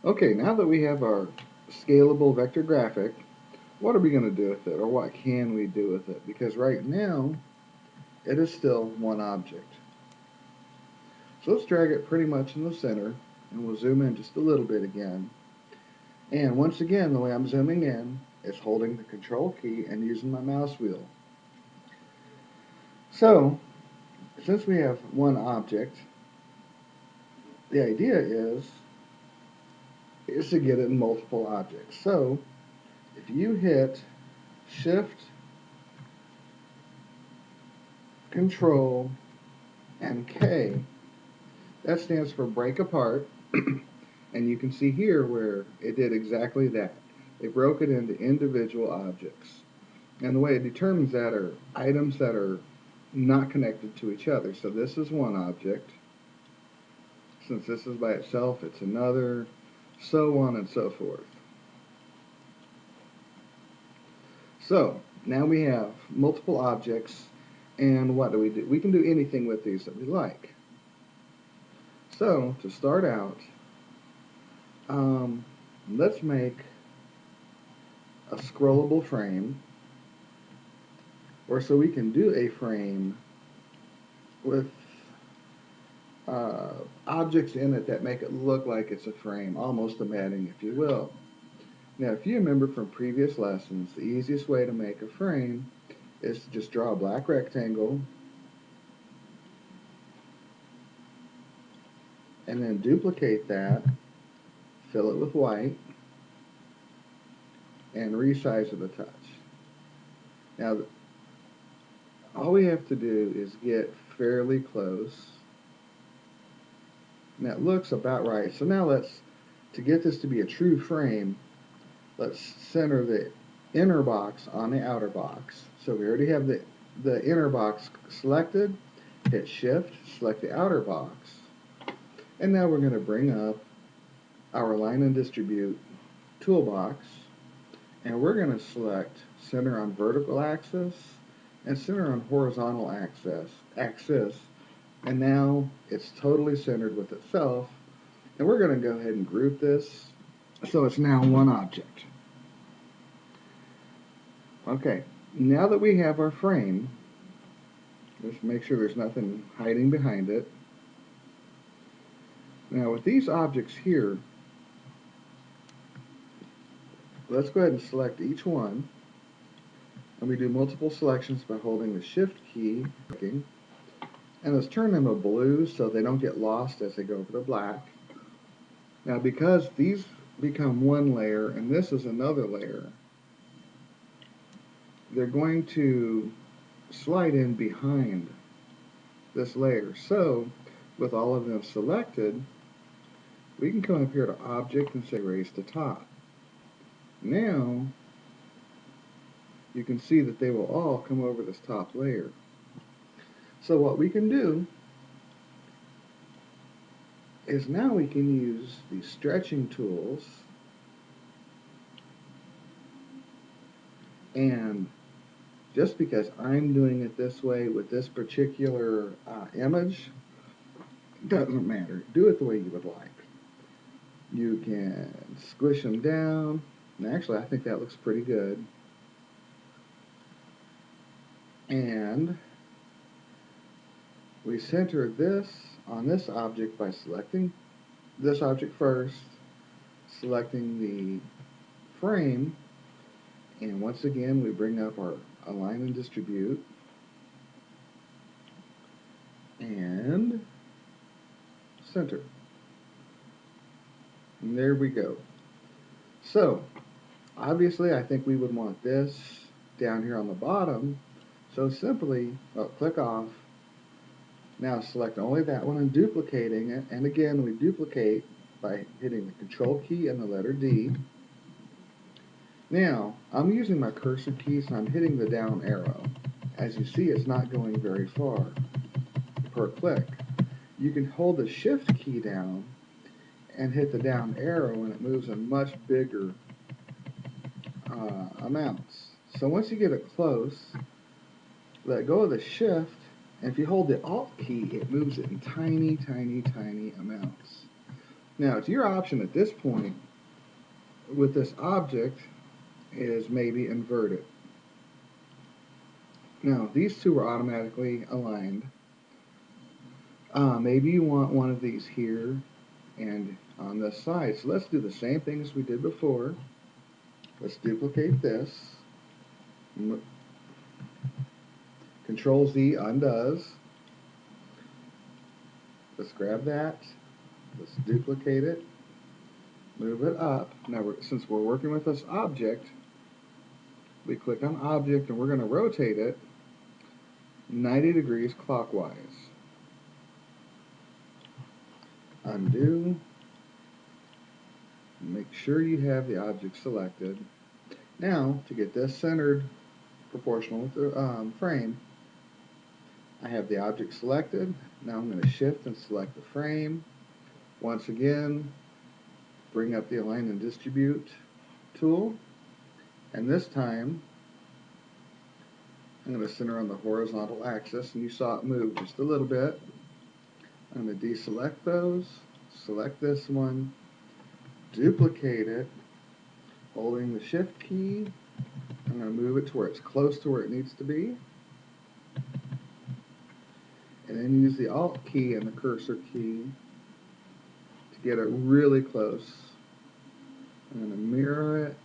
Okay, now that we have our scalable vector graphic, what are we going to do with it, or what can we do with it? Because right now, it is still one object. So let's drag it pretty much in the center, and we'll zoom in just a little bit again. And once again, the way I'm zooming in is holding the control key and using my mouse wheel. So, since we have one object, the idea is to get it in multiple objects. So, if you hit Shift, Control, and K, that stands for break apart. And you can see here where it did exactly that. It broke it into individual objects. And the way it determines that are items that are not connected to each other. So this is one object. Since this is by itself, it's another, so on and so forth. So now we have multiple objects, and what do? We can do anything with these that we like. So to start out, um, let's make a scrollable frame, or so we can do a frame with objects in it that make it look like it's a frame, almost a matting, if you will. Now, if you remember from previous lessons, the easiest way to make a frame is to just draw a black rectangle and then duplicate that, fill it with white, and resize it a touch. Now, all we have to do is get fairly close. And that looks about right. So now to get this to be a true frame, let's center the inner box on the outer box. So we already have the inner box selected. Hit Shift, select the outer box. And now we're going to bring up our Align and Distribute toolbox. And we're going to select center on vertical axis and center on horizontal axis. And now it's totally centered with itself. And we're going to go ahead and group this so it's now one object. Okay, now that we have our frame, just make sure there's nothing hiding behind it. Now with these objects here, let's go ahead and select each one. And we do multiple selections by holding the Shift key. And let's turn them to blue so they don't get lost as they go over to black. Now because these become one layer and this is another layer, they're going to slide in behind this layer. So with all of them selected, we can come up here to Object and say Raise to Top. Now you can see that they will all come over this top layer. So what we can do is now we can use these stretching tools and just because I'm doing it this way with this particular image, doesn't matter. Do it the way you would like. You can squish them down. And actually, I think that looks pretty good. And we center this on this object by selecting this object first, selecting the frame, and once again we bring up our Align and Distribute, and center. And there we go. So, obviously I think we would want this down here on the bottom, so simply, click off. Now select only that one and duplicating it, and again we duplicate by hitting the Control key and the letter D. Now, I'm using my cursor keys and I'm hitting the down arrow. As you see, it's not going very far per click. You can hold the Shift key down and hit the down arrow and it moves in much bigger amounts. So once you get it close, let go of the Shift, and if you hold the Alt key, it moves it in tiny, tiny, tiny amounts. Now, it's your option at this point with this object is maybe invert it. Now, these two are automatically aligned. Maybe you want one of these here and on this side. So let's do the same thing as we did before. Let's duplicate this. Control Z undoes. Let's grab that. Let's duplicate it. Move it up. Now, since we're working with this object, we click on Object and we're going to rotate it 90 degrees clockwise. Undo. Make sure you have the object selected. Now, to get this centered proportional with the frame, I have the object selected. Now I'm going to shift and select the frame. Once again, bring up the Align and Distribute tool. And this time, I'm going to center on the horizontal axis. And you saw it move just a little bit. I'm going to deselect those, select this one, duplicate it, holding the Shift key. I'm going to move it to where it's close to where it needs to be. And then use the Alt key and the cursor key to get it really close. I'm going to mirror it